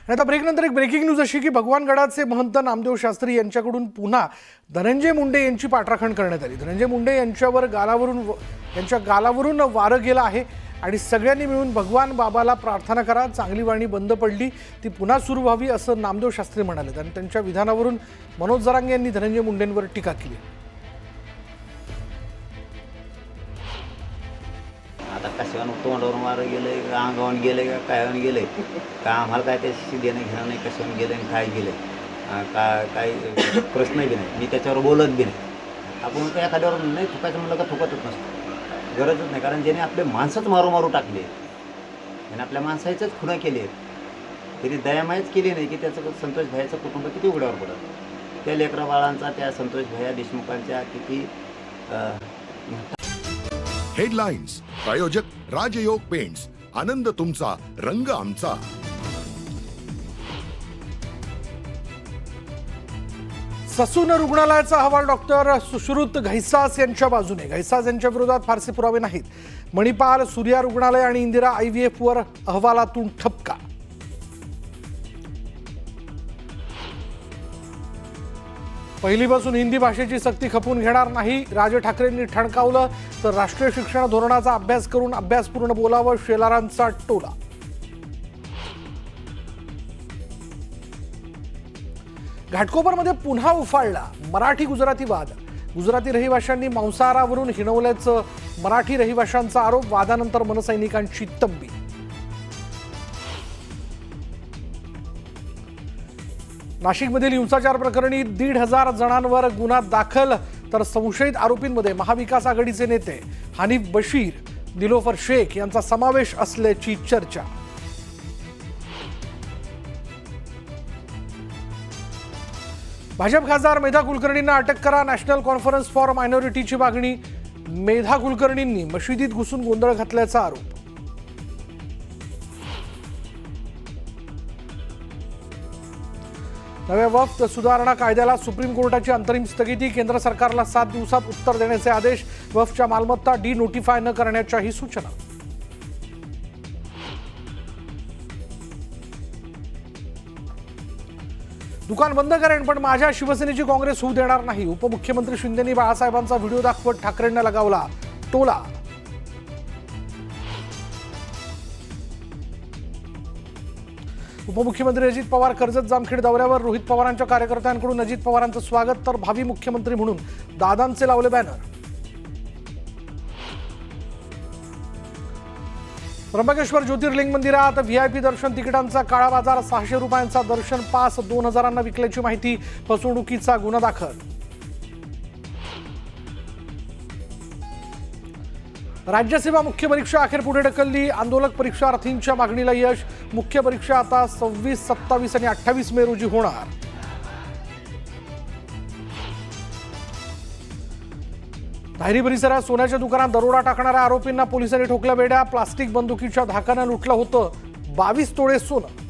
आता ब्रेकनंतर एक breaking news अशी की भगवानगडाचे महंत नामदेव शास्त्री यांच्याकडून पुन्हा धनंजय मुंडे यांची पाठराखण करण्यात आली। धनंजय मुंडे यांच्यावर गालावरून वारं गेलं आहे आणि सगळ्यांनी मिळून भगवान बाबाला प्रार्थना करा, चांगली वाणी बंद पडली ती पुन्हा सुरू व्हावी असं नामदेव शास्त्री म्हणाले। आणि त्यांच्या विधानावरून मनोज जरांगे यांनी धनंजय मुंडेंवर टीका केली। आता कशावर तोंडावरून मारं गेलंय का अंगावून गेलंय का कायवून गेलंय का आम्हाला काय त्याशी देणं घेणं नाही, कशावरून गेलं आणि काय गेलंय काय प्रश्न बी नाही, मी त्याच्यावर बोलत बी नाही। आपण काय एखाद्यावर नाही थुकायचं म्हणलं का थुकतच नसतं, गरजच नाही। कारण ज्याने आपले माणसंच मारू टाकले, त्याने आपल्या माणसाचेच खुणा केले, त्यांनी दयामायच केली नाही की त्याचं संतोष भाईचं कुटुंब किती उघड्यावर पडत, त्या लेकरा बाळांचा त्या संतोष भैया देशमुखांच्या किती हेडलाइन्स प्रायोजक राजयोग पेंट्स, आनंद तुमचा रंग आमचा। ससून रुग्णालयाचा अहवाल डॉक्टर सुश्रुत घैसास यांच्या बाजूने। घैसास यांच्या विरोधात फारसे पुरावे नाहीत। मणिपाल, सूर्या रुग्णालय आणि इंदिरा IVF वर अहवालातून ठपका। पहिलीपासून हिंदी भाषेची सक्ती खपून घेणार नाही, राज ठाकरेंनी ठणकावलं। तर राष्ट्रीय शिक्षण धोरणाचा अभ्यास करून अभ्यासपूर्ण बोलावं, शेलारांचा टोला। घाटकोपरमध्ये पुन्हा उफाळला मराठी गुजराती वाद। गुजराती रहिवाशांनी मांसाहारावरून हिणवल्याचं मराठी रहिवाशांचा आरोप। वादानंतर मनसैनिकांची तंबी। नाशिकमधील हिंसाचार प्रकरणी 1,500 जणांवर गुन्हा दाखल। तर संशयित आरोपींमध्ये महाविकास आघाडीचे नेते हनीफ बशीर, दिलोफर शेख यांचा समावेश असल्याची चर्चा। भाजप खासदार मेधा कुलकर्णींना अटक करा, नॅशनल कॉन्फरन्स फॉर मायनॉरिटीची मागणी। मेधा कुलकर्णींनी मशिदीत घुसून गोंधळ घातल्याचा आरोप। नव्या वक्फ सुधारणा कायद्याला सुप्रीम कोर्टाची अंतरिम स्थगिती। केंद्र सरकारला 7 दिवसात उत्तर देण्याचे आदेश। वक्फच्या मालमत्ता डिनोटिफाय न करण्याच्याही सूचना। दुकान बंद करेन पण माझ्या शिवसेनेची काँग्रेस होऊ देणार नाही। उपमुख्यमंत्री शिंदेंनी बाळासाहेबांचा व्हिडिओ दाखवत ठाकरेंना लगावला टोला। उपमुख्यमंत्री अजित पवार कर्जत जामखेड दौऱ्यावर। रोहित पवारांच्या कार्यकर्त्यांकडून अजित पवारांचं स्वागत। तर भावी मुख्यमंत्री म्हणून दादांचे लावले बॅनर। त्र्यंबकेश्वर ज्योतिर्लिंग मंदिरात VIP दर्शन तिकिटांचा काळा बाजार। 600 रुपयांचा दर्शन पास 2,000 विकल्याची माहिती। फसवणुकीचा गुन्हा दाखल। राज्यसेवा मुख्य परीक्षा अखेर पुढे ढकलली। आंदोलक परीक्षार्थींच्या मागणीला यश। मुख्य परीक्षा आता 26, 27 आणि 28 मे रोजी होणार। धायरी परिसरात सोन्याच्या दुकानात दरोडा टाकणाऱ्या आरोपींना पोलिसांनी ठोकल्या बेड्या। प्लास्टिक बंदुकीच्या धाकानं लुटलं होतं 22 तोळे सोनं।